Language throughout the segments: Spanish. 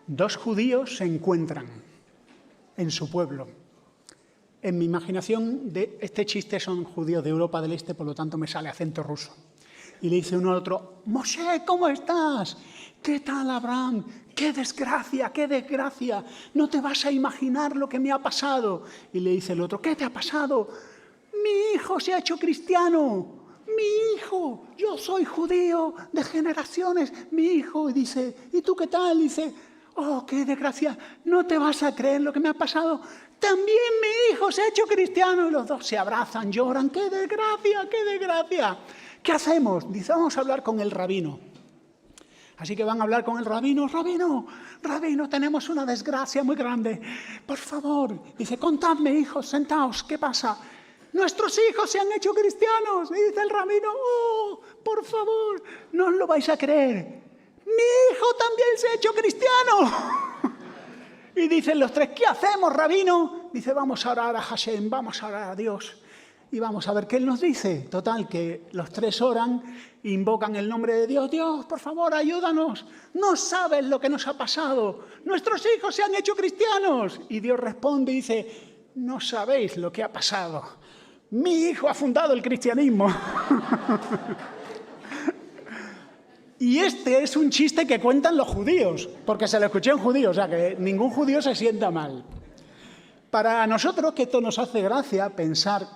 Dos judíos se encuentran en su pueblo. En mi imaginación, de este chiste son judíos de Europa del Este, por lo tanto me sale acento ruso. Y le dice uno al otro: Moshe, ¿cómo estás? ¿Qué tal, Abraham? ¡Qué desgracia, qué desgracia! No te vas a imaginar lo que me ha pasado. Y le dice el otro: ¿qué te ha pasado? Mi hijo se ha hecho cristiano. Mi hijo, yo soy judío de generaciones, mi hijo. Y dice: ¿y tú qué tal? Y dice: oh, qué desgracia, no te vas a creer lo que me ha pasado. También mi hijo se ha hecho cristiano. Y los dos se abrazan, lloran. ¡Qué desgracia, qué desgracia! ¿Qué hacemos? Dice: vamos a hablar con el rabino. Así que van a hablar con el rabino. Rabino, tenemos una desgracia muy grande. Por favor. Dice: contadme, hijos, sentaos, ¿qué pasa? Nuestros hijos se han hecho cristianos. Y dice el rabino: oh, por favor, no os lo vais a creer. Mi hijo también se ha hecho cristiano. Y dicen los tres: ¿qué hacemos, rabino? Dice: vamos a orar a Hashem, vamos a orar a Dios. Y vamos a ver qué él nos dice. Total, que los tres oran, invocan el nombre de Dios. Dios, por favor, ayúdanos. No sabes lo que nos ha pasado. Nuestros hijos se han hecho cristianos. Y Dios responde y dice: no sabéis lo que ha pasado. Mi hijo ha fundado el cristianismo. Y este es un chiste que cuentan los judíos, porque se lo escuché a un judío, o sea que ningún judío se sienta mal. Para nosotros, que esto nos hace gracia pensar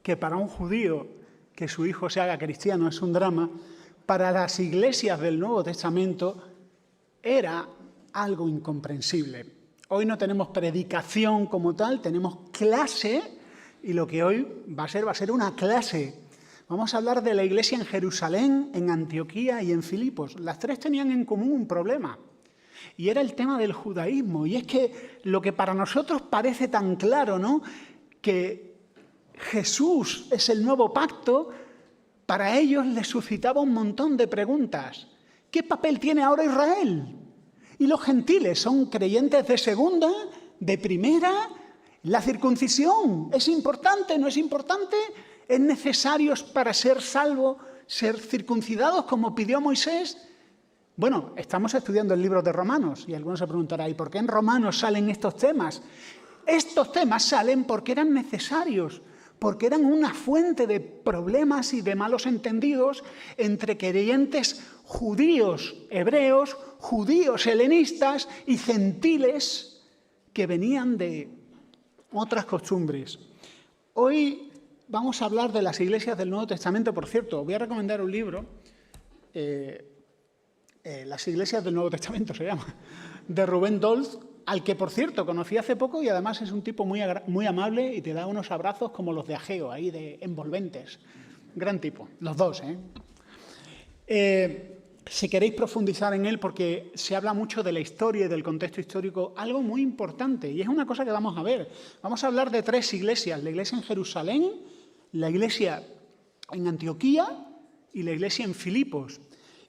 que para un judío que su hijo se haga cristiano es un drama, para las iglesias del Nuevo Testamento era algo incomprensible. Hoy no tenemos predicación como tal, tenemos clase, y lo que hoy va a ser una clase. Vamos a hablar de la iglesia en Jerusalén, en Antioquía y en Filipos. Las tres tenían en común un problema, y era el tema del judaísmo. Y es que lo que para nosotros parece tan claro, ¿no?, que Jesús es el nuevo pacto, para ellos les suscitaba un montón de preguntas. ¿Qué papel tiene ahora Israel? ¿Y los gentiles son creyentes de segunda, de primera? ¿La circuncisión es importante, no es importante? ¿Es necesario para ser salvo ser circuncidados como pidió Moisés? Bueno, estamos estudiando el libro de Romanos y algunos se preguntarán: ¿y por qué en Romanos salen estos temas? Estos temas salen porque eran necesarios, porque eran una fuente de problemas y de malos entendidos entre creyentes judíos hebreos, judíos helenistas y gentiles que venían de otras costumbres. Hoy vamos a hablar de las iglesias del Nuevo Testamento. Por cierto, voy a recomendar un libro, Las iglesias del Nuevo Testamento se llama, de Rubén Dolz, al que, por cierto, conocí hace poco, y además es un tipo muy amable y te da unos abrazos como los de Ageo, ahí de envolventes. Gran tipo, los dos, si queréis profundizar en él, porque se habla mucho de la historia y del contexto histórico, algo muy importante, y es una cosa que vamos a ver. Vamos a hablar de tres iglesias: la iglesia en Jerusalén, la iglesia en Antioquía y la iglesia en Filipos.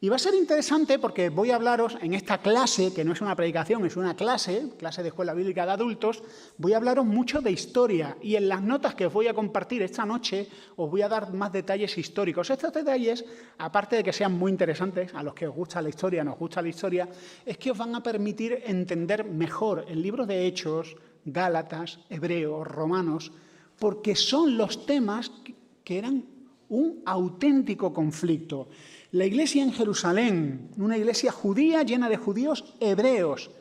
Y va a ser interesante porque voy a hablaros en esta clase, que no es una predicación, es una clase de escuela bíblica de adultos, voy a hablaros mucho de historia, y en las notas que os voy a compartir esta noche os voy a dar más detalles históricos. Estos detalles, aparte de que sean muy interesantes, a los que os gusta la historia, nos gusta la historia, es que os van a permitir entender mejor el libro de Hechos, Gálatas, Hebreos, Romanos, porque son los temas que eran un auténtico conflicto. La iglesia en Jerusalén, una iglesia judía llena de judíos hebreos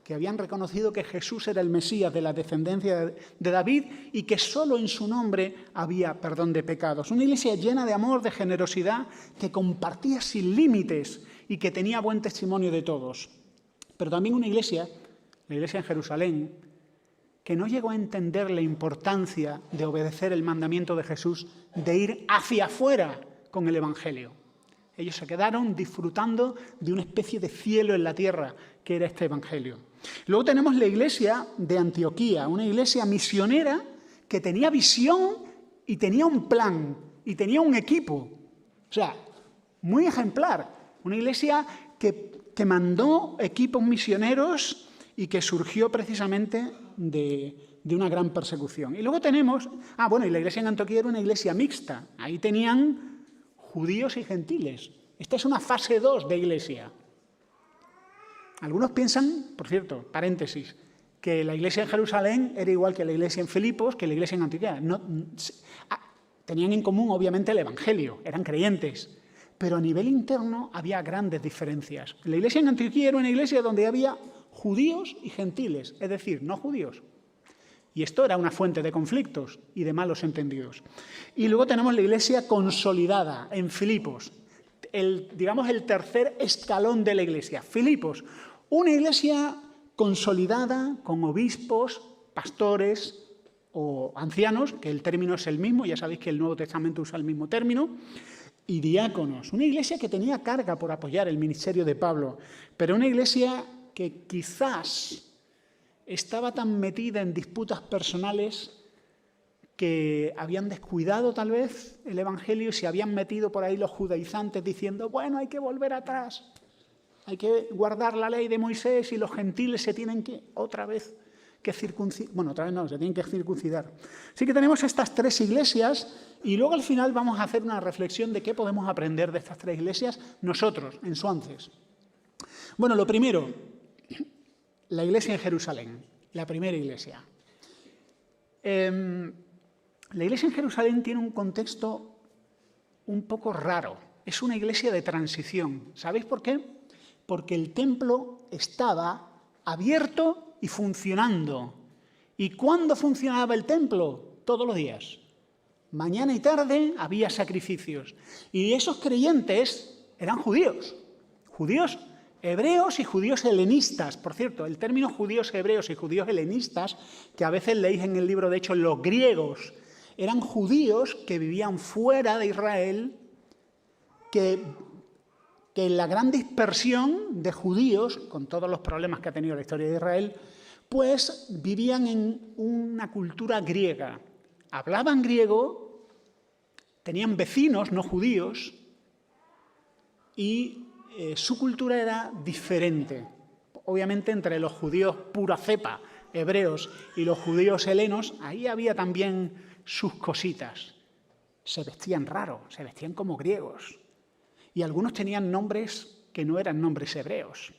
que habían reconocido que Jesús era el Mesías de la descendencia de David y que solo en su nombre había perdón de pecados. Una iglesia llena de amor, de generosidad, que compartía sin límites y que tenía buen testimonio de todos. Pero también una iglesia, la iglesia en Jerusalén, que no llegó a entender la importancia de obedecer el mandamiento de Jesús de ir hacia afuera con el Evangelio. Ellos se quedaron disfrutando de una especie de cielo en la tierra, que era este Evangelio. Luego tenemos la iglesia de Antioquía, una iglesia misionera que tenía visión y tenía un plan y tenía un equipo. O sea, muy ejemplar. Una iglesia que mandó equipos misioneros y que surgió precisamente de una gran persecución. Y luego tenemos, y la iglesia en Antioquía era una iglesia mixta. Ahí tenían judíos y gentiles. Esta es una fase 2 de iglesia. Algunos piensan, por cierto, paréntesis, que la iglesia en Jerusalén era igual que la iglesia en Filipos, que la iglesia en Antioquía. Tenían en común, obviamente, el Evangelio, eran creyentes, pero a nivel interno había grandes diferencias. La iglesia en Antioquía era una iglesia donde había judíos y gentiles, es decir, no judíos. Y esto era una fuente de conflictos y de malos entendidos. Y luego tenemos la iglesia consolidada en Filipos, digamos el tercer escalón de la iglesia. Filipos, una iglesia consolidada con obispos, pastores o ancianos, que el término es el mismo, ya sabéis que el Nuevo Testamento usa el mismo término, y diáconos. Una iglesia que tenía carga por apoyar el ministerio de Pablo, pero una iglesia que quizás estaba tan metida en disputas personales que habían descuidado tal vez el Evangelio y se habían metido por ahí los judaizantes diciendo, bueno, hay que volver atrás, hay que guardar la ley de Moisés y los gentiles se tienen que otra vez que circuncidar. Bueno, otra vez no, se tienen que circuncidar. Así que tenemos estas tres iglesias y luego al final vamos a hacer una reflexión de qué podemos aprender de estas tres iglesias nosotros, en Suances. Bueno, lo primero, la iglesia en Jerusalén, la primera iglesia. La iglesia en Jerusalén tiene un contexto un poco raro. Es una iglesia de transición. ¿Sabéis por qué? Porque el templo estaba abierto y funcionando. ¿Y cuándo funcionaba el templo? Todos los días. Mañana y tarde había sacrificios. Y esos creyentes eran judíos. Judíos hebreos y judíos helenistas. Por cierto, el término judíos hebreos y judíos helenistas, que a veces leéis en el libro, de hecho, los griegos, eran judíos que vivían fuera de Israel, que en la gran dispersión de judíos, con todos los problemas que ha tenido la historia de Israel, pues vivían en una cultura griega. Hablaban griego, tenían vecinos no judíos y su cultura era diferente. Obviamente entre los judíos pura cepa, hebreos, y los judíos helenos, ahí había también sus cositas. Se vestían raro, se vestían como griegos. Y algunos tenían nombres que no eran nombres hebreos.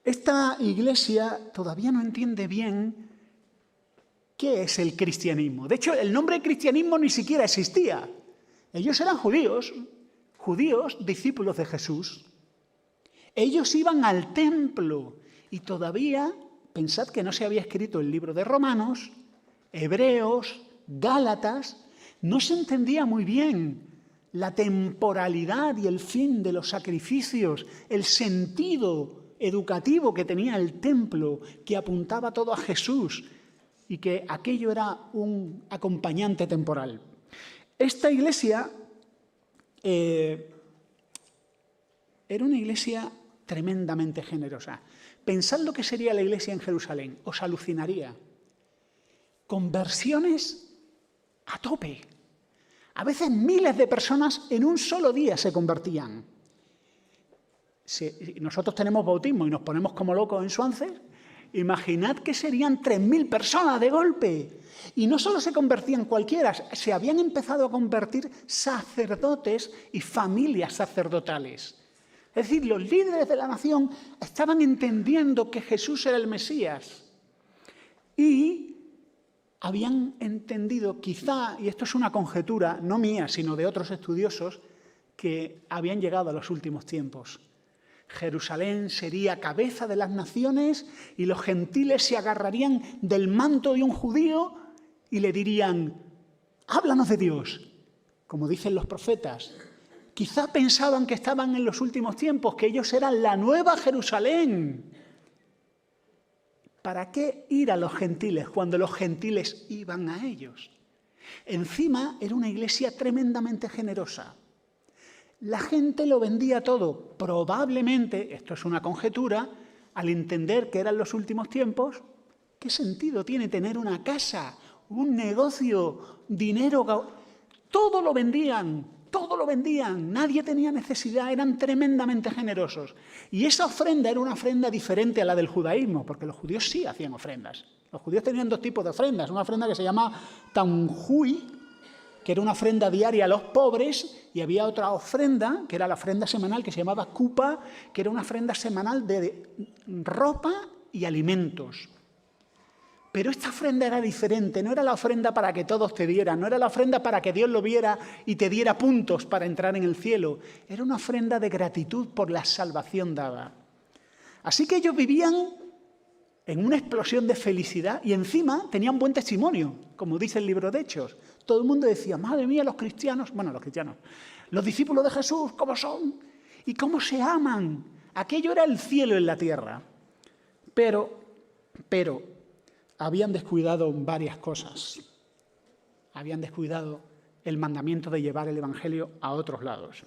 Esta iglesia todavía no entiende bien qué es el cristianismo. De hecho, el nombre cristianismo ni siquiera existía. Ellos eran judíos, discípulos de Jesús. Ellos iban al templo y todavía, pensad que no se había escrito el libro de Romanos, Hebreos, Gálatas, no se entendía muy bien la temporalidad y el fin de los sacrificios, el sentido educativo que tenía el templo, que apuntaba todo a Jesús y que aquello era un acompañante temporal. Esta iglesia era una iglesia tremendamente generosa. Pensad lo que sería la iglesia en Jerusalén, os alucinaría. Conversiones a tope. A veces miles de personas en un solo día se convertían. Si nosotros tenemos bautismo y nos ponemos como locos en Suances, imaginad que serían 3.000 personas de golpe. Y no solo se convertían cualquiera, se habían empezado a convertir sacerdotes y familias sacerdotales. Es decir, los líderes de la nación estaban entendiendo que Jesús era el Mesías. Y habían entendido, quizá, y esto es una conjetura, no mía, sino de otros estudiosos, que habían llegado a los últimos tiempos. Jerusalén sería cabeza de las naciones y los gentiles se agarrarían del manto de un judío y le dirían, háblanos de Dios, como dicen los profetas. Quizá pensaban que estaban en los últimos tiempos, que ellos eran la nueva Jerusalén. ¿Para qué ir a los gentiles cuando los gentiles iban a ellos? Encima era una iglesia tremendamente generosa. La gente lo vendía todo. Probablemente, esto es una conjetura, al entender que eran los últimos tiempos, ¿qué sentido tiene tener una casa, un negocio, dinero? Todo lo vendían. Todo lo vendían, nadie tenía necesidad, eran tremendamente generosos. Y esa ofrenda era una ofrenda diferente a la del judaísmo, porque los judíos sí hacían ofrendas. Los judíos tenían dos tipos de ofrendas, una ofrenda que se llama tanjui, que era una ofrenda diaria a los pobres, y había otra ofrenda, que era la ofrenda semanal, que se llamaba Cupa, que era una ofrenda semanal de ropa y alimentos. Pero esta ofrenda era diferente, no era la ofrenda para que todos te dieran, no era la ofrenda para que Dios lo viera y te diera puntos para entrar en el cielo. Era una ofrenda de gratitud por la salvación dada. Así que ellos vivían en una explosión de felicidad y encima tenían buen testimonio, como dice el libro de Hechos. Todo el mundo decía, madre mía, los cristianos, los discípulos de Jesús, ¿cómo son? ¿Y cómo se aman? Aquello era el cielo en la tierra. Pero habían descuidado varias cosas. Habían descuidado el mandamiento de llevar el Evangelio a otros lados.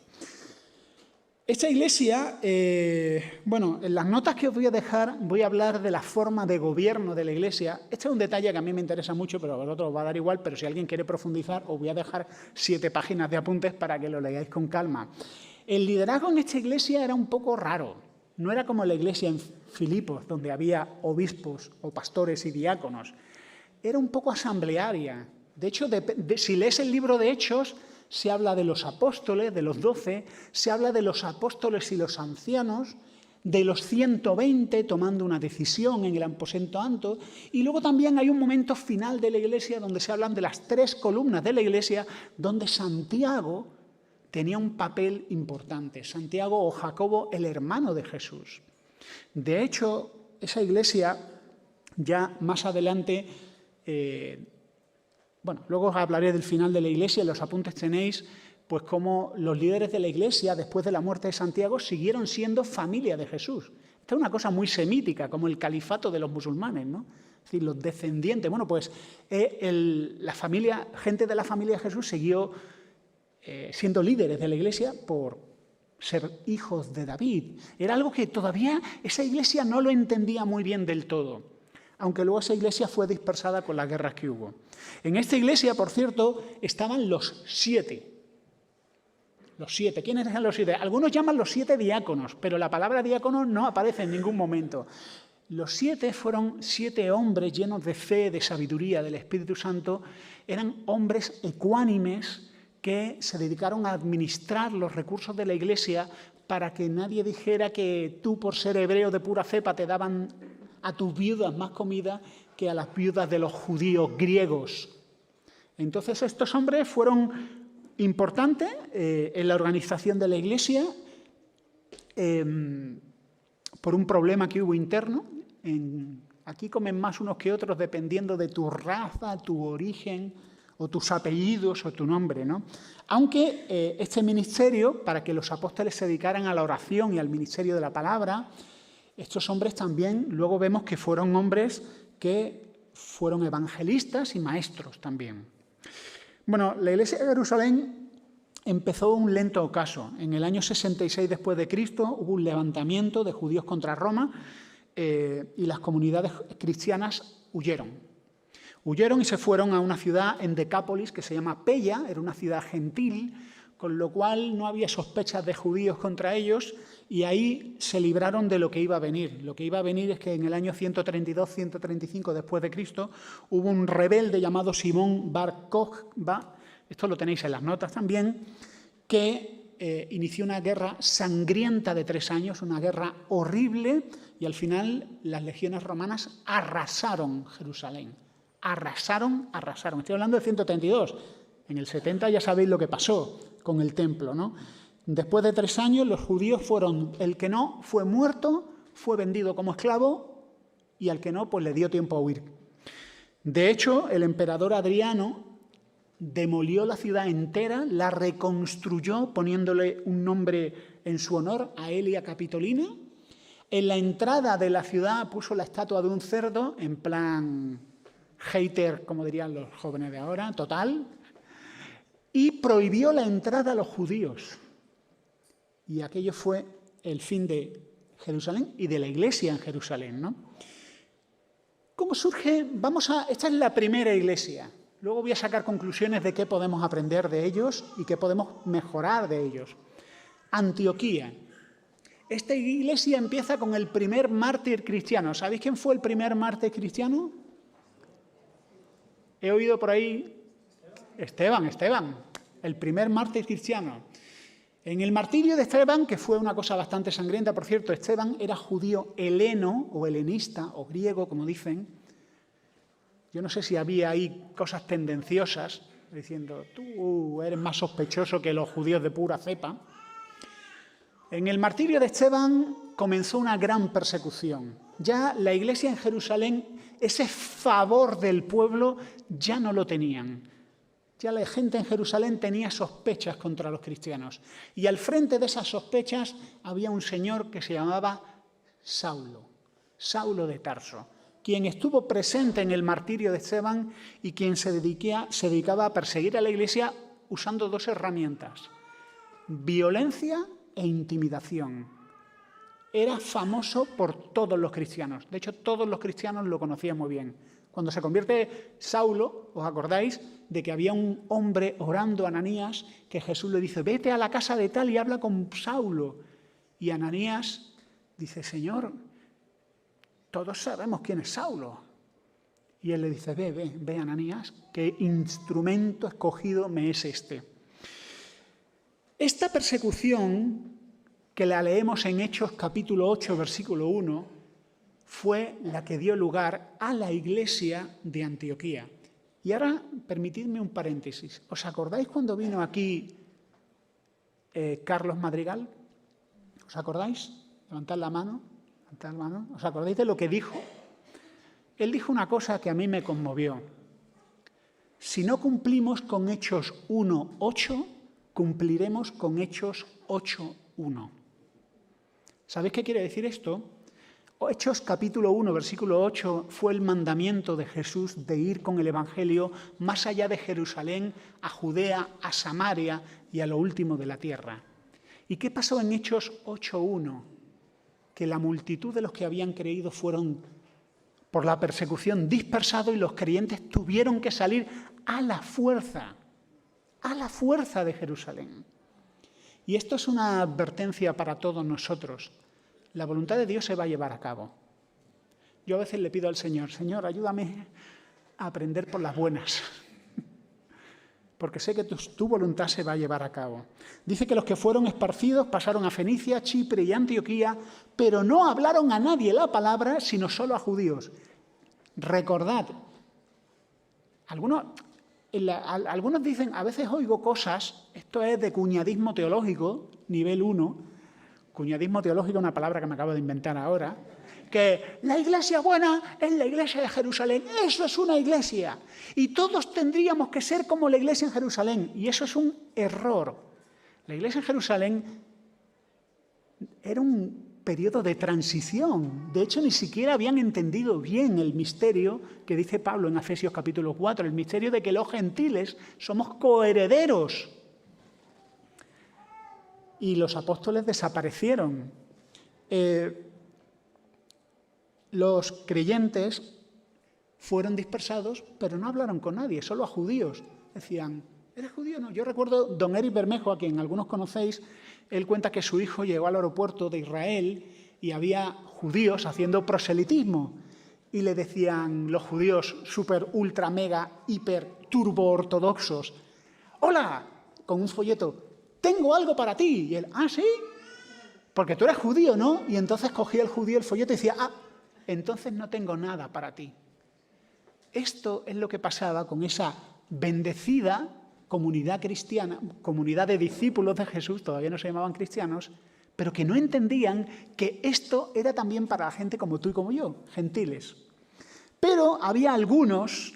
Esta iglesia, en las notas que os voy a dejar, voy a hablar de la forma de gobierno de la iglesia. Este es un detalle que a mí me interesa mucho, pero a vosotros os va a dar igual, pero si alguien quiere profundizar, os voy a dejar 7 páginas de apuntes para que lo leáis con calma. El liderazgo en esta iglesia era un poco raro. No era como la iglesia en Filipos, donde había obispos o pastores y diáconos. Era un poco asamblearia. De hecho, si lees el libro de Hechos, se habla de los apóstoles, de los 12, se habla de los apóstoles y los ancianos, de los 120 tomando una decisión en el aposento alto, y luego también hay un momento final de la iglesia donde se hablan de las 3 columnas de la iglesia, donde Santiago tenía un papel importante. Santiago o Jacobo, el hermano de Jesús. De hecho, esa iglesia, ya más adelante, luego os hablaré del final de la iglesia, en los apuntes tenéis, pues cómo los líderes de la iglesia, después de la muerte de Santiago, siguieron siendo familia de Jesús. Esta es una cosa muy semítica, como el califato de los musulmanes, ¿no? Es decir, los descendientes. Bueno, pues gente de la familia de Jesús siguió siendo líderes de la iglesia por ser hijos de David. Era algo que todavía esa iglesia no lo entendía muy bien del todo, aunque luego esa iglesia fue dispersada con las guerras que hubo. En esta iglesia, por cierto, estaban los 7. Los 7. ¿Quiénes eran los 7? Algunos llaman los 7 diáconos, pero la palabra diácono no aparece en ningún momento. Los 7 fueron 7 hombres llenos de fe, de sabiduría, del Espíritu Santo. Eran hombres ecuánimes que se dedicaron a administrar los recursos de la iglesia para que nadie dijera que tú, por ser hebreo de pura cepa, te daban a tus viudas más comida que a las viudas de los judíos griegos. Entonces estos hombres fueron importantes en la organización de la iglesia por un problema que hubo interno. Aquí comen más unos que otros dependiendo de tu raza, tu origen, o tus apellidos o tu nombre, ¿no? Aunque este ministerio, para que los apóstoles se dedicaran a la oración y al ministerio de la palabra, estos hombres también, luego vemos que fueron hombres que fueron evangelistas y maestros también. Bueno, la iglesia de Jerusalén empezó un lento ocaso. En el año 66 después de Cristo hubo un levantamiento de judíos contra Roma y las comunidades cristianas huyeron. Huyeron y se fueron a una ciudad en Decápolis que se llama Pella, era una ciudad gentil, con lo cual no había sospechas de judíos contra ellos y ahí se libraron de lo que iba a venir. Lo que iba a venir es que en el año 132-135 después de Cristo hubo un rebelde llamado Simón Bar Kokhba, esto lo tenéis en las notas también, que inició una guerra sangrienta de 3 años, una guerra horrible, y al final las legiones romanas arrasaron Jerusalén. Arrasaron. Estoy hablando de 132. En el 70 ya sabéis lo que pasó con el templo, ¿no? Después de 3 años los judíos fueron, el que no fue muerto, fue vendido como esclavo y al que no, pues le dio tiempo a huir. De hecho, el emperador Adriano demolió la ciudad entera, la reconstruyó poniéndole un nombre en su honor a Elia Capitolina. En la entrada de la ciudad puso la estatua de un cerdo en plan hater, como dirían los jóvenes de ahora, total, y prohibió la entrada a los judíos. Y aquello fue el fin de Jerusalén y de la iglesia en Jerusalén, ¿no? ¿Cómo surge? Esta es la primera iglesia. Luego voy a sacar conclusiones de qué podemos aprender de ellos y qué podemos mejorar de ellos. Antioquía. Esta iglesia empieza con el primer mártir cristiano. ¿Sabéis quién fue el primer mártir cristiano? He oído por ahí Esteban, el primer mártir cristiano. En el martirio de Esteban, que fue una cosa bastante sangrienta, por cierto, Esteban era judío heleno o helenista o griego, como dicen. Yo no sé si había ahí cosas tendenciosas, diciendo, tú eres más sospechoso que los judíos de pura cepa. En el martirio de Esteban comenzó una gran persecución. Ya la iglesia en Jerusalén, ese favor del pueblo, ya no lo tenían. Ya la gente en Jerusalén tenía sospechas contra los cristianos. Y al frente de esas sospechas había un señor que se llamaba Saulo, Saulo de Tarso, quien estuvo presente en el martirio de Esteban y quien se dedicaba a perseguir a la iglesia usando dos herramientas: violencia e intimidación. Era famoso por todos los cristianos. De hecho, todos los cristianos lo conocían muy bien. Cuando se convierte Saulo, ¿os acordáis de que había un hombre orando a Ananías que Jesús le dice, vete a la casa de tal y habla con Saulo? Y Ananías dice, Señor, todos sabemos quién es Saulo. Y él le dice, ve, Ananías, qué instrumento escogido me es este. Esta persecución, que la leemos en Hechos capítulo 8, versículo 1, fue la que dio lugar a la iglesia de Antioquía. Y ahora, permitidme un paréntesis. ¿Os acordáis cuando vino aquí Carlos Madrigal? ¿Os acordáis? Levantad la mano. ¿Os acordáis de lo que dijo? Él dijo una cosa que a mí me conmovió. Si no cumplimos con Hechos 1:8, cumpliremos con Hechos 8:1. ¿Sabéis qué quiere decir esto? Hechos capítulo 1, versículo 8, fue el mandamiento de Jesús de ir con el Evangelio más allá de Jerusalén, a Judea, a Samaria y a lo último de la tierra. ¿Y qué pasó en Hechos 8:1? Que la multitud de los que habían creído fueron, por la persecución, dispersados y los creyentes tuvieron que salir a la fuerza de Jerusalén. Y esto es una advertencia para todos nosotros. La voluntad de Dios se va a llevar a cabo. Yo a veces le pido al Señor, Señor, ayúdame a aprender por las buenas, porque sé que tu voluntad se va a llevar a cabo. Dice que los que fueron esparcidos pasaron a Fenicia, Chipre y Antioquía, pero no hablaron a nadie la palabra, sino solo a judíos. Recordad, algunos dicen, a veces oigo cosas, esto es de cuñadismo teológico, nivel 1, cuñadismo teológico, una palabra que me acabo de inventar ahora, que la iglesia buena es la iglesia de Jerusalén. Eso es una iglesia. Y todos tendríamos que ser como la iglesia en Jerusalén. Y eso es un error. La iglesia en Jerusalén era un periodo de transición. De hecho, ni siquiera habían entendido bien el misterio que dice Pablo en Efesios capítulo 4, el misterio de que los gentiles somos coherederos. Y los apóstoles desaparecieron. Los creyentes fueron dispersados, pero no hablaron con nadie, solo a judíos. Decían, ¿eres judío? No. Yo recuerdo don Eric Bermejo, a quien algunos conocéis, él cuenta que su hijo llegó al aeropuerto de Israel y había judíos haciendo proselitismo. Y le decían los judíos súper, ultra, mega, hiper, turbo ortodoxos, hola, con un folleto, tengo algo para ti. Y él, ¿sí? Porque tú eres judío, ¿no? Y entonces cogía el judío el folleto y decía, entonces no tengo nada para ti. Esto es lo que pasaba con esa bendecida comunidad cristiana, comunidad de discípulos de Jesús, todavía no se llamaban cristianos, pero que no entendían que esto era también para la gente como tú y como yo, gentiles. Pero había algunos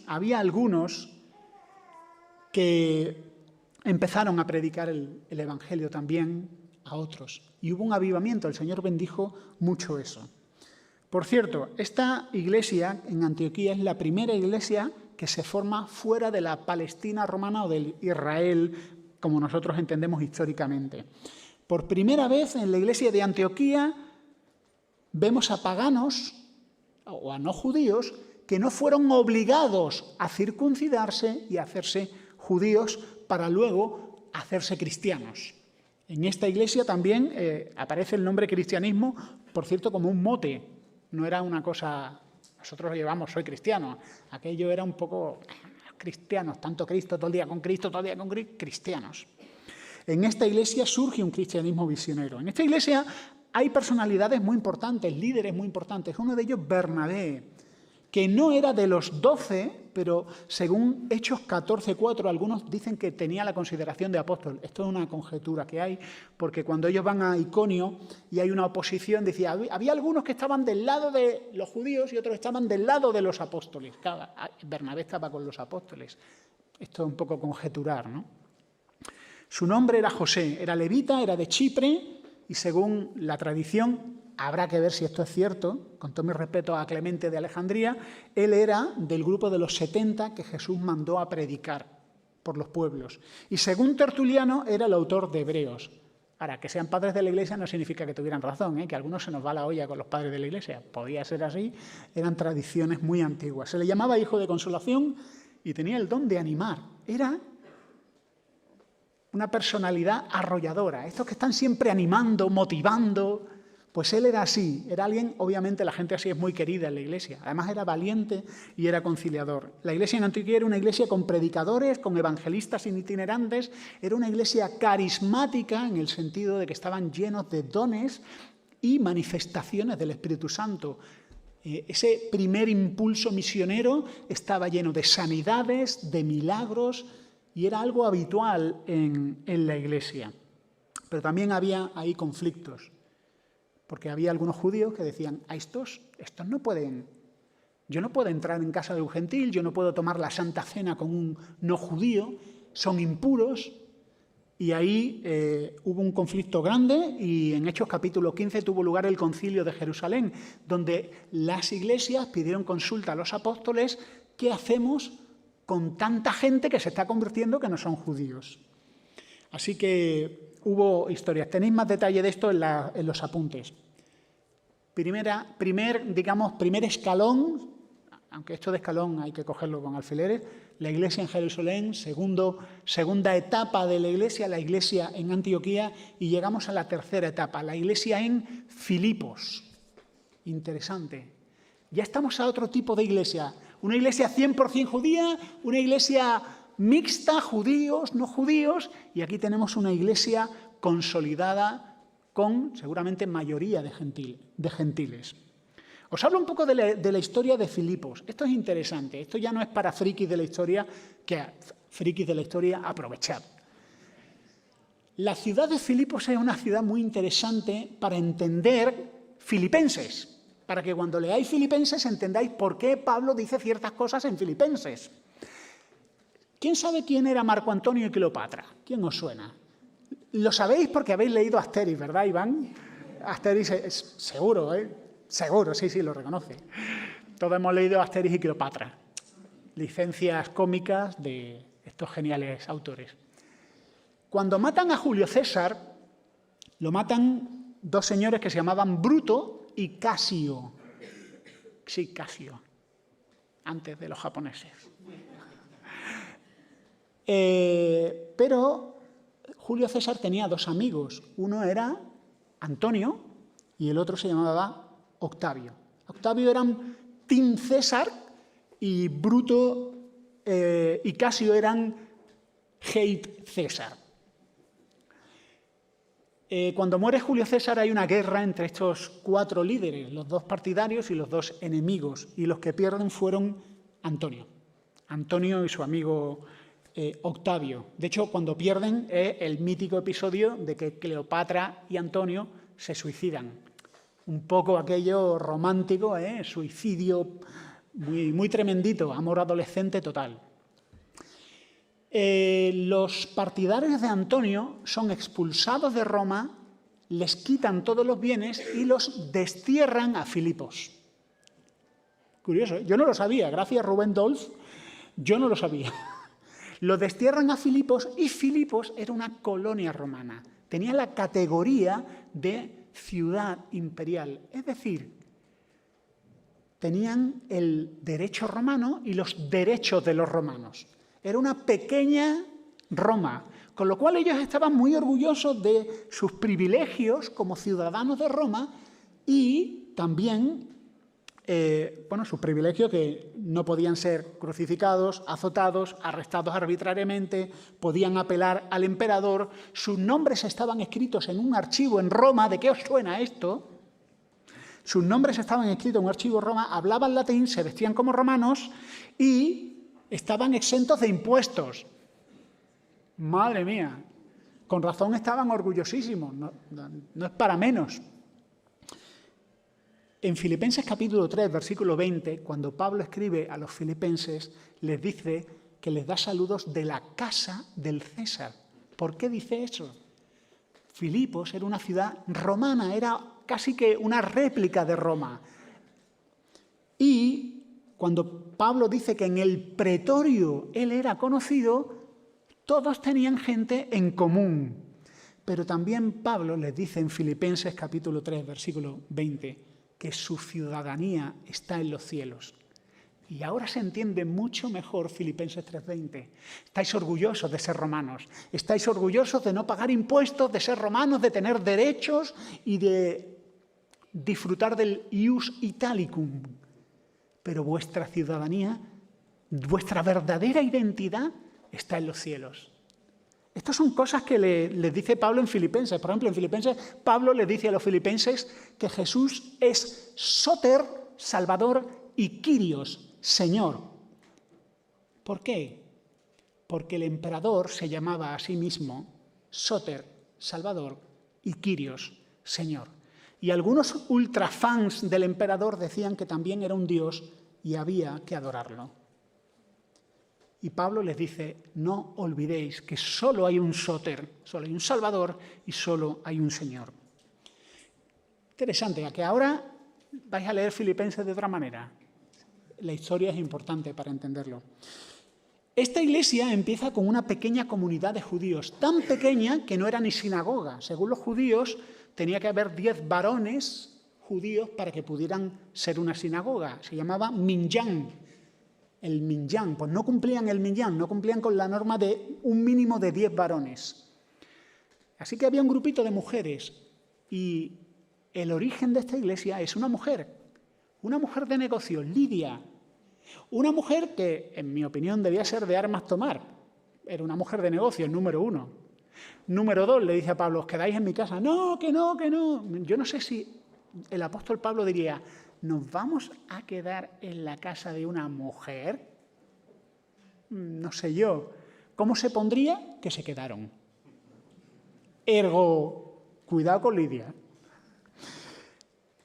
que empezaron a predicar el Evangelio también a otros. Y hubo un avivamiento, el Señor bendijo mucho eso. Por cierto, esta iglesia en Antioquía es la primera iglesia que se forma fuera de la Palestina romana o del Israel, como nosotros entendemos históricamente. Por primera vez en la iglesia de Antioquía vemos a paganos o a no judíos que no fueron obligados a circuncidarse y a hacerse judíos para luego hacerse cristianos. En esta iglesia también aparece el nombre cristianismo, por cierto, como un mote. No era una cosa, nosotros lo llevamos, soy cristiano. Aquello era un poco cristianos, tanto Cristo, todo el día con Cristo, todo el día con Cristo, cristianos. En esta iglesia surge un cristianismo visionero. En esta iglesia hay personalidades muy importantes, líderes muy importantes. Uno de ellos, Bernabé, que no era de los 12, pero según Hechos 14:4, algunos dicen que tenía la consideración de apóstol. Esto es una conjetura que hay, porque cuando ellos van a Iconio y hay una oposición, decía, había algunos que estaban del lado de los judíos y otros estaban del lado de los apóstoles. Claro, Bernabé estaba con los apóstoles. Esto es un poco conjeturar, ¿no? Su nombre era José, era levita, era de Chipre y según la tradición, habrá que ver si esto es cierto, con todo mi respeto a Clemente de Alejandría, él era del grupo de los 70 que Jesús mandó a predicar por los pueblos. Y según Tertuliano, era el autor de Hebreos. Ahora, que sean padres de la Iglesia no significa que tuvieran razón, que a algunos se nos va la olla con los padres de la Iglesia. Podía ser así, eran tradiciones muy antiguas. Se le llamaba hijo de consolación y tenía el don de animar. Era una personalidad arrolladora. Estos que están siempre animando, motivando. Pues él era así, era alguien, obviamente la gente así es muy querida en la iglesia, además era valiente y era conciliador. La iglesia en Antioquía era una iglesia con predicadores, con evangelistas itinerantes, era una iglesia carismática en el sentido de que estaban llenos de dones y manifestaciones del Espíritu Santo. Ese primer impulso misionero estaba lleno de sanidades, de milagros y era algo habitual en la iglesia. Pero también había ahí conflictos. Porque había algunos judíos que decían, a estos no pueden, yo no puedo entrar en casa de un gentil, yo no puedo tomar la Santa Cena con un no judío, son impuros. Y ahí hubo un conflicto grande y en Hechos capítulo 15 tuvo lugar el concilio de Jerusalén, donde las iglesias pidieron consulta a los apóstoles, ¿qué hacemos con tanta gente que se está convirtiendo que no son judíos? Así que hubo historias. Tenéis más detalle de esto en los apuntes. Primer escalón, aunque esto de escalón hay que cogerlo con alfileres, la iglesia en Jerusalén, segunda etapa de la iglesia en Antioquía, y llegamos a la tercera etapa, la iglesia en Filipos. Interesante. Ya estamos a otro tipo de iglesia. Una iglesia 100% judía, una iglesia mixta, judíos, no judíos, y aquí tenemos una iglesia consolidada con seguramente mayoría de gentiles. Os hablo un poco de la historia de Filipos. Esto es interesante, esto ya no es para frikis de la historia, aprovechad. La ciudad de Filipos es una ciudad muy interesante para entender Filipenses, para que cuando leáis Filipenses entendáis por qué Pablo dice ciertas cosas en Filipenses. ¿Quién sabe quién era Marco Antonio y Cleopatra? ¿Quién os suena? Lo sabéis porque habéis leído Asterix, ¿verdad, Iván? Asterix es seguro, ¿eh? Seguro, sí, lo reconoce. Todos hemos leído Asterix y Cleopatra. Licencias cómicas de estos geniales autores. Cuando matan a Julio César, lo matan dos señores que se llamaban Bruto y Casio. Sí, Casio. Antes de los japoneses. Pero Julio César tenía dos amigos. Uno era Antonio y el otro se llamaba Octavio. Octavio eran Team César y Bruto y Casio eran Hate César. Cuando muere Julio César hay una guerra entre estos cuatro líderes, los dos partidarios y los dos enemigos, y los que pierden fueron Antonio y su amigo Octavio. De hecho, cuando pierden es el mítico episodio de que Cleopatra y Antonio se suicidan. Un poco aquello romántico, suicidio muy tremendito, amor adolescente total. Los partidarios de Antonio son expulsados de Roma, les quitan todos los bienes y los destierran a Filipos. Curioso, yo no lo sabía, gracias a Rubén Dolf, yo no lo sabía. Lo destierran a Filipos y Filipos era una colonia romana. Tenía la categoría de ciudad imperial. Es decir, tenían el derecho romano y los derechos de los romanos. Era una pequeña Roma, con lo cual ellos estaban muy orgullosos de sus privilegios como ciudadanos de Roma y también su privilegio, que no podían ser crucificados, azotados, arrestados arbitrariamente, podían apelar al emperador, sus nombres estaban escritos en un archivo en Roma. ¿De qué os suena esto? Sus nombres estaban escritos en un archivo en Roma, hablaban latín, se vestían como romanos y estaban exentos de impuestos. Madre mía, con razón estaban orgullosísimos, no es para menos. En Filipenses capítulo 3, versículo 20, cuando Pablo escribe a los filipenses, les dice que les da saludos de la casa del César. ¿Por qué dice eso? Filipos era una ciudad romana, era casi que una réplica de Roma. Y cuando Pablo dice que en el pretorio él era conocido, todos tenían gente en común. Pero también Pablo les dice en Filipenses capítulo 3, versículo 20, que su ciudadanía está en los cielos. Y ahora se entiende mucho mejor Filipenses 3:20. Estáis orgullosos de ser romanos, estáis orgullosos de no pagar impuestos, de ser romanos, de tener derechos y de disfrutar del ius italicum. Pero vuestra ciudadanía, vuestra verdadera identidad está en los cielos. Estas son cosas que les dice Pablo en Filipenses. Por ejemplo, en Filipenses, Pablo les dice a los filipenses que Jesús es Soter, Salvador, y Kyrios, Señor. ¿Por qué? Porque el emperador se llamaba a sí mismo Soter, Salvador, y Kyrios, Señor. Y algunos ultrafans del emperador decían que también era un dios y había que adorarlo. Y Pablo les dice, no olvidéis que solo hay un Soter, solo hay un Salvador y solo hay un Señor. Interesante, a que ahora vais a leer Filipenses de otra manera. La historia es importante para entenderlo. Esta iglesia empieza con una pequeña comunidad de judíos, tan pequeña que no era ni sinagoga. Según los judíos, tenía que haber 10 varones judíos para que pudieran ser una sinagoga. Se llamaba Minyan. El Minyan, pues no cumplían el Minyan, no cumplían con la norma de un mínimo de 10 varones. Así que había un grupito de mujeres y el origen de esta iglesia es una mujer de negocios, Lidia, una mujer que, en mi opinión, debía ser de armas tomar. Era una mujer de negocios, número 1. Número 2, le dice a Pablo, ¿os quedáis en mi casa? No, que no, que no. Yo no sé si el apóstol Pablo diría, ¿nos vamos a quedar en la casa de una mujer? No sé yo. ¿Cómo se pondría? Que se quedaron. Ergo, cuidado con Lidia.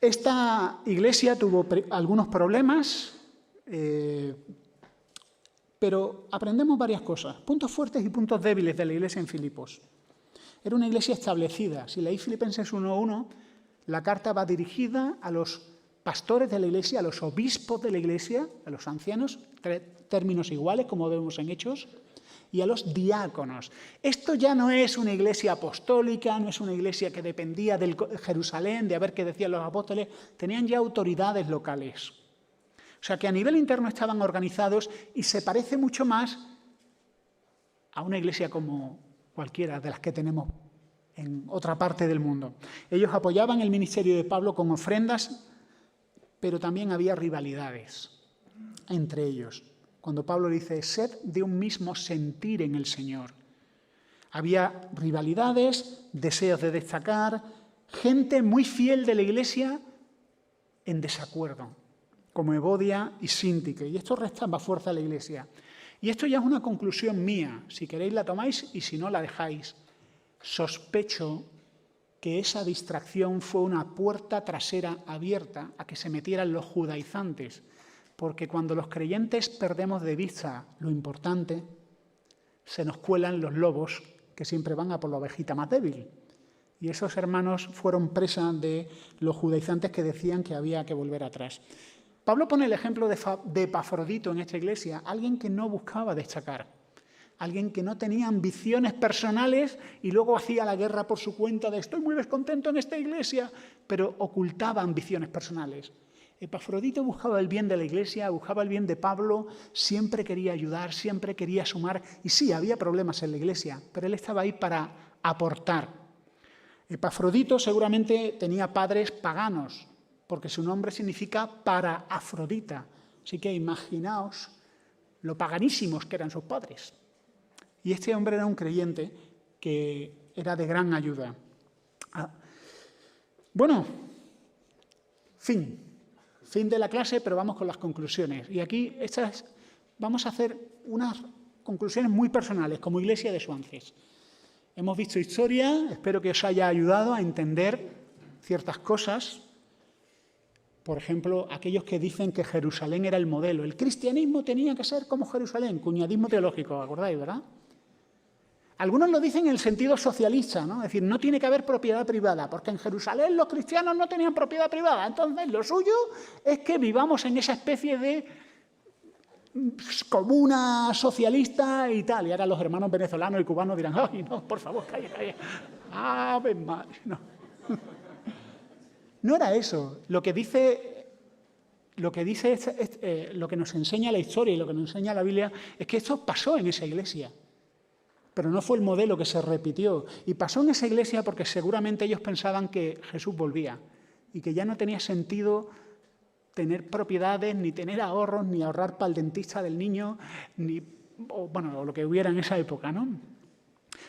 Esta iglesia tuvo algunos problemas, pero aprendemos varias cosas. Puntos fuertes y puntos débiles de la iglesia en Filipos. Era una iglesia establecida. Si leéis Filipenses 1:1, la carta va dirigida a los pastores de la iglesia, a los obispos de la iglesia, a los ancianos, términos iguales como vemos en Hechos, y a los diáconos. Esto ya no es una iglesia apostólica, no es una iglesia que dependía de Jerusalén, de a ver qué decían los apóstoles, tenían ya autoridades locales. O sea que a nivel interno estaban organizados y se parece mucho más a una iglesia como cualquiera de las que tenemos en otra parte del mundo. Ellos apoyaban el ministerio de Pablo con ofrendas, pero también había rivalidades entre ellos. Cuando Pablo dice, sed de un mismo sentir en el Señor. Había rivalidades, deseos de destacar, gente muy fiel de la iglesia en desacuerdo, como Evodia y Síntique. Y esto restaba fuerza a la iglesia. Y esto ya es una conclusión mía. Si queréis la tomáis y si no la dejáis. Sospecho que esa distracción fue una puerta trasera abierta a que se metieran los judaizantes, porque cuando los creyentes perdemos de vista lo importante, se nos cuelan los lobos que siempre van a por la ovejita más débil. Y esos hermanos fueron presa de los judaizantes que decían que había que volver atrás. Pablo pone el ejemplo de Epafrodito en esta iglesia, alguien que no buscaba destacar, alguien que no tenía ambiciones personales y luego hacía la guerra por su cuenta de estoy muy descontento en esta iglesia, pero ocultaba ambiciones personales. Epafrodito buscaba el bien de la iglesia, buscaba el bien de Pablo, siempre quería ayudar, siempre quería sumar. Y sí, había problemas en la iglesia, pero él estaba ahí para aportar. Epafrodito seguramente tenía padres paganos, porque su nombre significa para Afrodita. Así que imaginaos lo paganísimos que eran sus padres. Y este hombre era un creyente que era de gran ayuda. Bueno, fin de la clase, pero vamos con las conclusiones. Y aquí vamos a hacer unas conclusiones muy personales, como Iglesia de Swances. Hemos visto historia, espero que os haya ayudado a entender ciertas cosas. Por ejemplo, aquellos que dicen que Jerusalén era el modelo. El cristianismo tenía que ser como Jerusalén, cuñadismo teológico, ¿acordáis, verdad? Algunos lo dicen en el sentido socialista, ¿no? Es decir, no tiene que haber propiedad privada, porque en Jerusalén los cristianos no tenían propiedad privada. Entonces, lo suyo es que vivamos en esa especie de comuna socialista y tal. Y ahora los hermanos venezolanos y cubanos dirán, ¡ay, no, por favor, calla! ¡Ave María! No. No era eso. Lo que nos enseña la historia y lo que nos enseña la Biblia es que esto pasó en esa iglesia. Pero no fue el modelo que se repitió. Y pasó en esa iglesia porque seguramente ellos pensaban que Jesús volvía y que ya no tenía sentido tener propiedades, ni tener ahorros, ni ahorrar para el dentista del niño, o lo que hubiera en esa época, ¿no?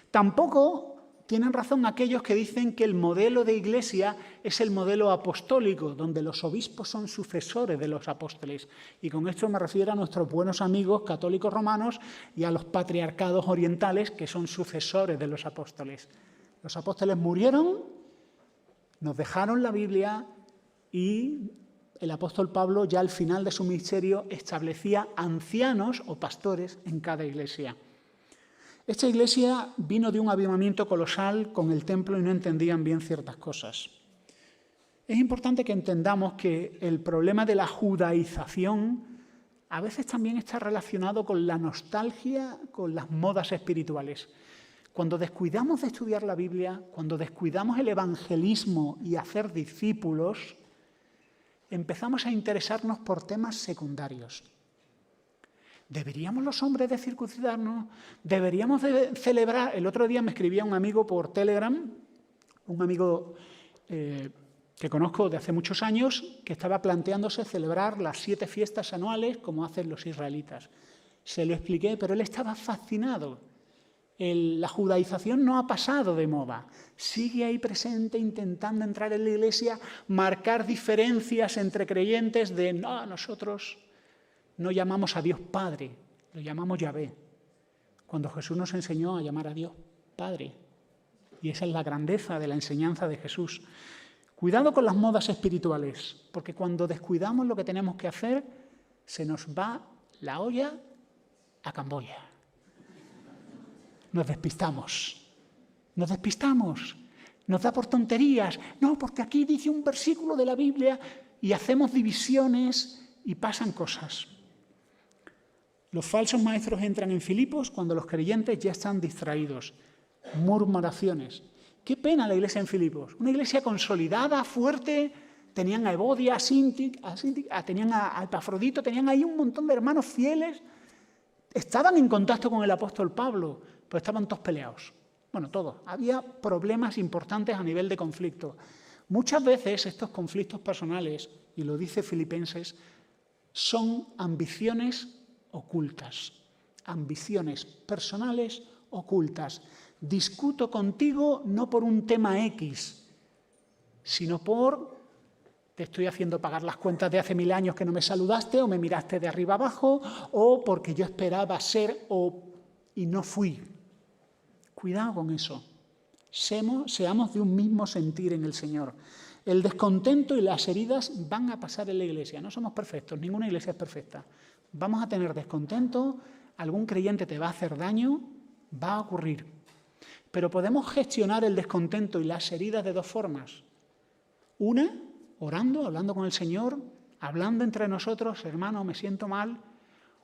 Tampoco tienen razón aquellos que dicen que el modelo de iglesia es el modelo apostólico, donde los obispos son sucesores de los apóstoles. Y con esto me refiero a nuestros buenos amigos católicos romanos y a los patriarcados orientales, que son sucesores de los apóstoles. Los apóstoles murieron, nos dejaron la Biblia y el apóstol Pablo ya al final de su ministerio establecía ancianos o pastores en cada iglesia. Esta iglesia vino de un avivamiento colosal con el templo y no entendían bien ciertas cosas. Es importante que entendamos que el problema de la judaización a veces también está relacionado con la nostalgia, con las modas espirituales. Cuando descuidamos de estudiar la Biblia, cuando descuidamos el evangelismo y hacer discípulos, empezamos a interesarnos por temas secundarios. ¿Deberíamos los hombres de circuncidarnos? ¿Deberíamos de celebrar? El otro día me escribía un amigo por Telegram, un amigo que conozco de hace muchos años, que estaba planteándose celebrar las 7 fiestas anuales como hacen los israelitas. Se lo expliqué, pero él estaba fascinado. La judaización no ha pasado de moda. Sigue ahí presente intentando entrar en la iglesia, marcar diferencias entre creyentes de no, nosotros no llamamos a Dios Padre, lo llamamos Yahvé. Cuando Jesús nos enseñó a llamar a Dios Padre. Y esa es la grandeza de la enseñanza de Jesús. Cuidado con las modas espirituales, porque cuando descuidamos lo que tenemos que hacer, se nos va la olla a Camboya. Nos despistamos, nos da por tonterías. No, porque aquí dice un versículo de la Biblia y hacemos divisiones y pasan cosas. Los falsos maestros entran en Filipos cuando los creyentes ya están distraídos. Murmuraciones. Qué pena la iglesia en Filipos. Una iglesia consolidada, fuerte. Tenían a Evodia, tenían a Epafrodito, tenían ahí un montón de hermanos fieles. Estaban en contacto con el apóstol Pablo, pero estaban todos peleados. Bueno, todos. Había problemas importantes a nivel de conflicto. Muchas veces estos conflictos personales, y lo dice Filipenses, son ambiciones ocultas, ambiciones personales ocultas. Discuto contigo no por un tema X, sino por te estoy haciendo pagar las cuentas de hace 1000 años que no me saludaste o me miraste de arriba abajo, o porque yo esperaba ser y no fui. Cuidado con eso. Seamos de un mismo sentir en el Señor. El descontento y las heridas van a pasar en la iglesia. No somos perfectos, ninguna iglesia es perfecta. Vamos a tener descontento, algún creyente te va a hacer daño, va a ocurrir. Pero podemos gestionar el descontento y las heridas de 2 formas. Una, orando, hablando con el Señor, hablando entre nosotros, hermano, me siento mal,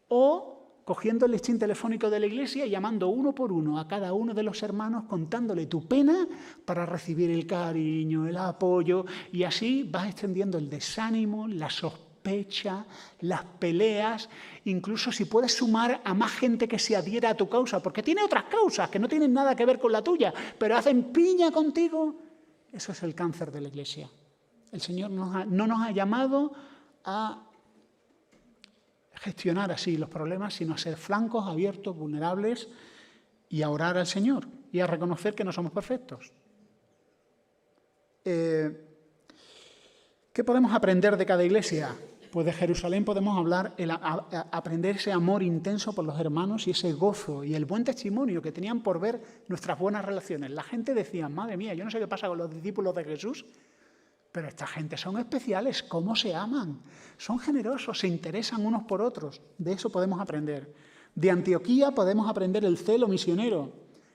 o cogiendo el listín telefónico de la iglesia y llamando uno por uno a cada uno de los hermanos, contándole tu pena para recibir el cariño, el apoyo, y así vas extendiendo el desánimo, la sospecha, las peleas, incluso si puedes sumar a más gente que se adhiera a tu causa, porque tiene otras causas que no tienen nada que ver con la tuya, pero hacen piña contigo. Eso es el cáncer de la iglesia. El Señor no nos ha llamado a gestionar así los problemas, sino a ser francos, abiertos, vulnerables y a orar al Señor y a reconocer que no somos perfectos. ¿Qué podemos aprender de cada iglesia? Pues de Jerusalén podemos hablar, aprender ese amor intenso por los hermanos y ese gozo y el buen testimonio que tenían por ver nuestras buenas relaciones. La gente decía, madre mía, yo no sé qué pasa con los discípulos de Jesús, pero esta gente son especiales, cómo se aman, son generosos, se interesan unos por otros. De eso podemos aprender. De Antioquía podemos aprender el celo misionero,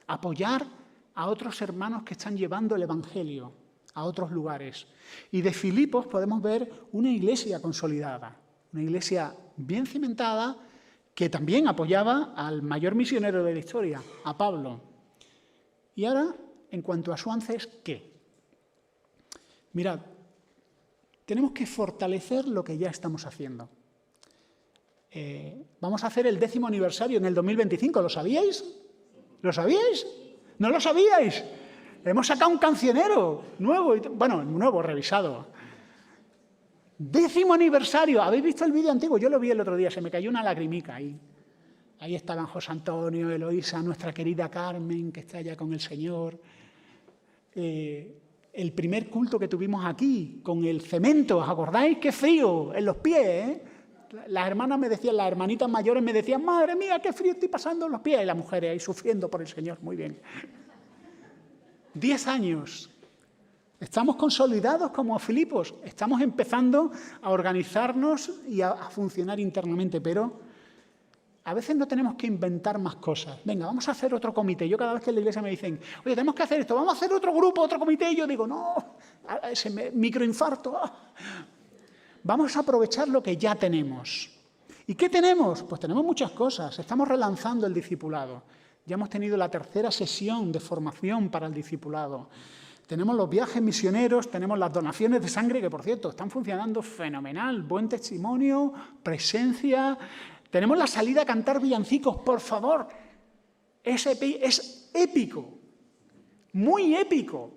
apoyar a otros hermanos que están llevando el Evangelio a otros lugares. Y de Filipos podemos ver una iglesia consolidada, una iglesia bien cimentada que también apoyaba al mayor misionero de la historia, a Pablo. Y ahora, en cuanto a Suances, ¿qué? Mirad, tenemos que fortalecer lo que ya estamos haciendo. Vamos a hacer el 10º aniversario en el 2025, ¿lo sabíais? ¿Lo sabíais? ¿No lo sabíais? Hemos sacado un cancionero nuevo, nuevo, revisado. 10º aniversario. ¿Habéis visto el vídeo antiguo? Yo lo vi el otro día, se me cayó una lagrimica ahí. Ahí estaban José Antonio, Eloísa, nuestra querida Carmen, que está allá con el Señor. El primer culto que tuvimos aquí, con el cemento, ¿os acordáis? ¡Qué frío! En los pies, ¿eh? Las hermanas me decían, las hermanitas mayores me decían, madre mía, qué frío estoy pasando en los pies. Y las mujeres ahí sufriendo por el Señor, muy bien. 10 años. Estamos consolidados como Filipos. Estamos empezando a organizarnos y a funcionar internamente, pero a veces no tenemos que inventar más cosas. Venga, vamos a hacer otro comité. Yo cada vez que en la iglesia me dicen, oye, tenemos que hacer esto, vamos a hacer otro grupo, otro comité. Y yo digo, no, microinfarto. Vamos a aprovechar lo que ya tenemos. ¿Y qué tenemos? Pues tenemos muchas cosas. Estamos relanzando el discipulado. Ya hemos tenido la 3ª sesión de formación para el discipulado. Tenemos los viajes misioneros, tenemos las donaciones de sangre, que por cierto están funcionando fenomenal. Buen testimonio, presencia. Tenemos la salida a cantar villancicos, por favor. Es épico, muy épico.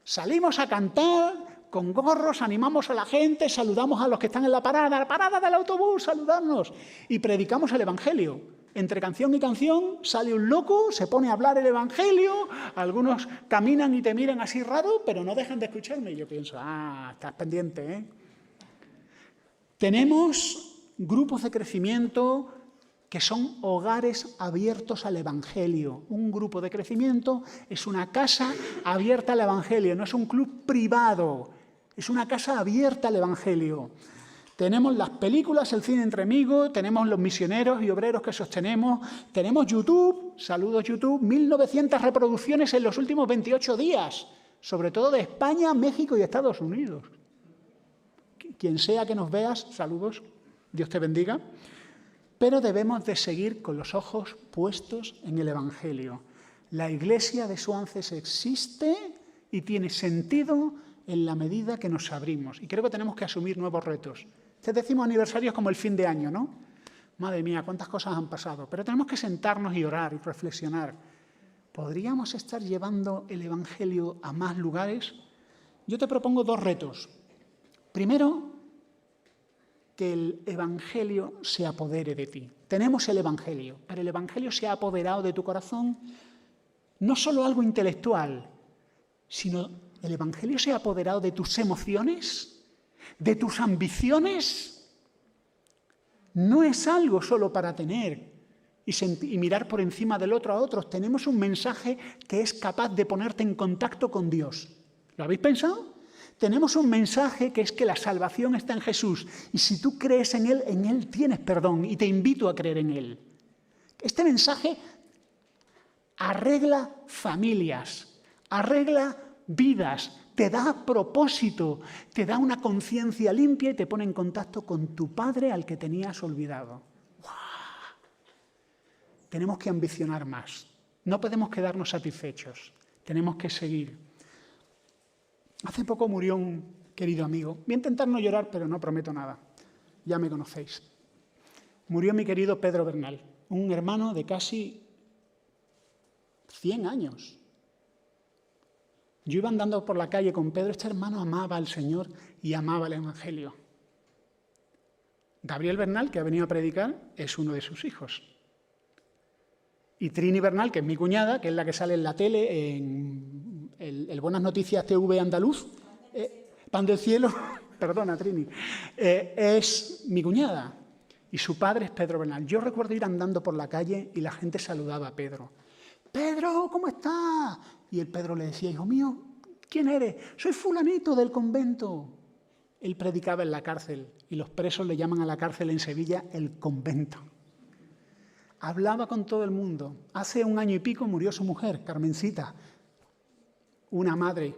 Salimos a cantar con gorros, animamos a la gente, saludamos a los que están en la parada del autobús, saludarnos y predicamos el Evangelio. Entre canción y canción sale un loco, se pone a hablar el Evangelio, algunos caminan y te miran así raro, pero no dejan de escucharme. Y yo pienso, estás pendiente, ¿eh? Tenemos grupos de crecimiento que son hogares abiertos al Evangelio. Un grupo de crecimiento es una casa abierta al Evangelio, no es un club privado, es una casa abierta al Evangelio. Tenemos las películas, el cine entre amigos, tenemos los misioneros y obreros que sostenemos, tenemos YouTube, saludos YouTube, 1900 reproducciones en los últimos 28 días, sobre todo de España, México y Estados Unidos. Quien sea que nos veas, saludos, Dios te bendiga. Pero debemos de seguir con los ojos puestos en el Evangelio. La iglesia de Suances existe y tiene sentido en la medida que nos abrimos. Y creo que tenemos que asumir nuevos retos. Este 10º aniversario es como el fin de año, ¿no? Madre mía, cuántas cosas han pasado. Pero tenemos que sentarnos y orar y reflexionar. ¿Podríamos estar llevando el Evangelio a más lugares? Yo te propongo 2 retos. Primero, que el Evangelio se apodere de ti. Tenemos el Evangelio, pero el Evangelio se ha apoderado de tu corazón, no solo algo intelectual, sino el Evangelio se ha apoderado de tus emociones, de tus ambiciones. No es algo solo para tener y mirar por encima del otro a otros. Tenemos un mensaje que es capaz de ponerte en contacto con Dios. ¿Lo habéis pensado? Tenemos un mensaje que es que la salvación está en Jesús y si tú crees en Él tienes perdón y te invito a creer en Él. Este mensaje arregla familias, arregla vidas, te da propósito, te da una conciencia limpia y te pone en contacto con tu Padre al que tenías olvidado. ¡Wow! Tenemos que ambicionar más, no podemos quedarnos satisfechos, tenemos que seguir. Hace poco murió un querido amigo. Voy a intentar no llorar, pero no prometo nada. Ya me conocéis. Murió mi querido Pedro Bernal, un hermano de casi 100 años. Yo iba andando por la calle con Pedro, este hermano amaba al Señor y amaba el Evangelio. Gabriel Bernal, que ha venido a predicar, es uno de sus hijos. Y Trini Bernal, que es mi cuñada, que es la que sale en la tele, en el Buenas Noticias TV Andaluz, Pan del Cielo, perdona Trini, es mi cuñada. Y su padre es Pedro Bernal. Yo recuerdo ir andando por la calle y la gente saludaba a Pedro. «Pedro, ¿cómo estás?» Y el Pedro le decía, «Hijo mío, ¿quién eres?» «Soy fulanito del convento». Él predicaba en la cárcel y los presos le llaman a la cárcel en Sevilla el convento. Hablaba con todo el mundo. Hace 1 año y pico murió su mujer, Carmencita, una madre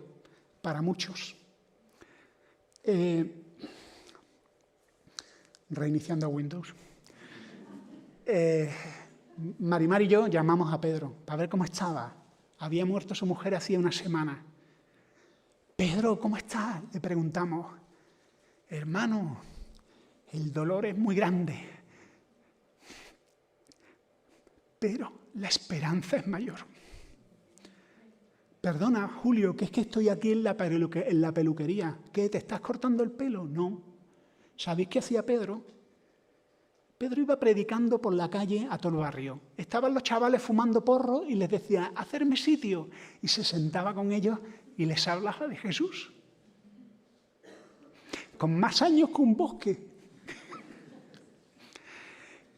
para muchos. Reiniciando Windows. Marimar y yo llamamos a Pedro para ver cómo estaba. Había muerto su mujer hacía 1 semana. «Pedro, ¿cómo estás?», le preguntamos. «Hermano, el dolor es muy grande, pero la esperanza es mayor». «Perdona, Julio, que es que estoy aquí en la peluquería. ¿Qué, te estás cortando el pelo?» «No». ¿Sabéis qué hacía Pedro? Pedro iba predicando por la calle a todo el barrio. Estaban los chavales fumando porro y les decía, «Hacerme sitio». Y se sentaba con ellos y les hablaba de Jesús. Con más años que un bosque.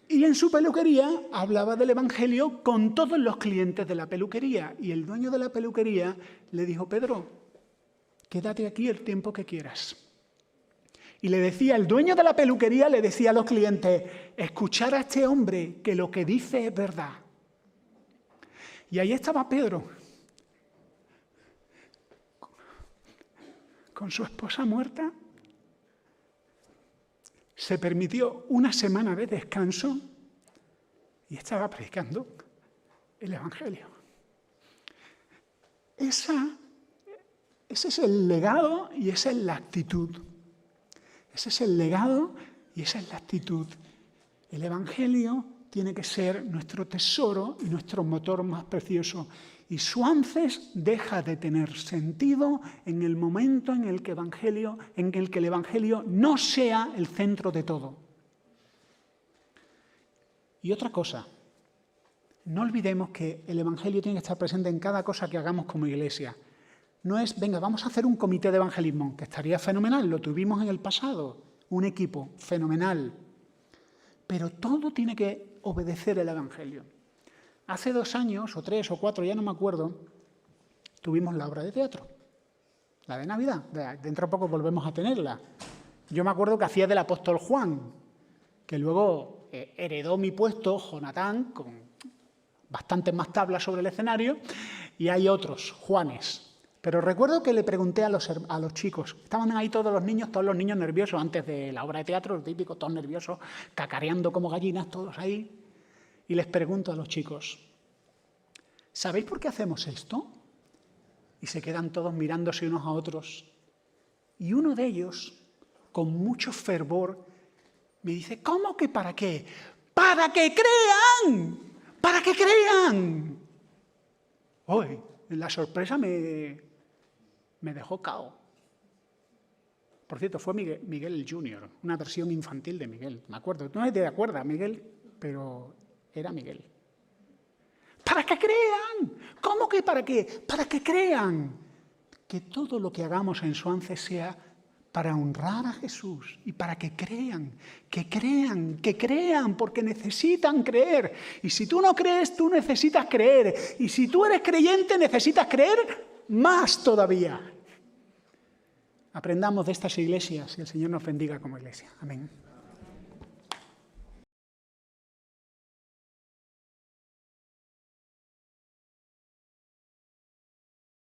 Y en su peluquería hablaba del Evangelio con todos los clientes de la peluquería. Y el dueño de la peluquería le dijo, «Pedro, quédate aquí el tiempo que quieras». Y le decía, el dueño de la peluquería le decía a los clientes, «Escuchar a este hombre que lo que dice es verdad». Y ahí estaba Pedro, con su esposa muerta. Se permitió 1 semana de descanso y estaba predicando el Evangelio. Ese es el legado y esa es la actitud. Ese es el legado y esa es la actitud. El Evangelio tiene que ser nuestro tesoro y nuestro motor más precioso. Y Suances deja de tener sentido en el momento en el que el Evangelio no sea el centro de todo. Y otra cosa, no olvidemos que el Evangelio tiene que estar presente en cada cosa que hagamos como iglesia. No es, venga, vamos a hacer un comité de evangelismo, que estaría fenomenal, lo tuvimos en el pasado, un equipo fenomenal. Pero todo tiene que obedecer el Evangelio. Hace 2 años, o 3 o 4, ya no me acuerdo, tuvimos la obra de teatro, la de Navidad. Dentro de poco volvemos a tenerla. Yo me acuerdo que hacía del apóstol Juan, que luego heredó mi puesto, Jonatán, con bastantes más tablas sobre el escenario, y hay otros, Juanes. Pero recuerdo que le pregunté a los chicos, estaban ahí todos los niños nerviosos antes de la obra de teatro, lo típico, todos nerviosos, cacareando como gallinas, todos ahí. Y les pregunto a los chicos, ¿sabéis por qué hacemos esto? Y se quedan todos mirándose unos a otros. Y uno de ellos, con mucho fervor, me dice, ¿cómo que para qué? ¡Para que crean! ¡Para que crean! Hoy, la sorpresa me dejó cao. Por cierto, fue Miguel el Junior, una versión infantil de Miguel. Me acuerdo, no te acuerdas, Miguel, pero era Miguel. ¡Para que crean! ¿Cómo que para qué? ¡Para que crean! Que todo lo que hagamos en Suances sea para honrar a Jesús y para que crean, porque necesitan creer. Y si tú no crees, tú necesitas creer. Y si tú eres creyente, necesitas creer más todavía. Aprendamos de estas iglesias y el Señor nos bendiga como iglesia. Amén.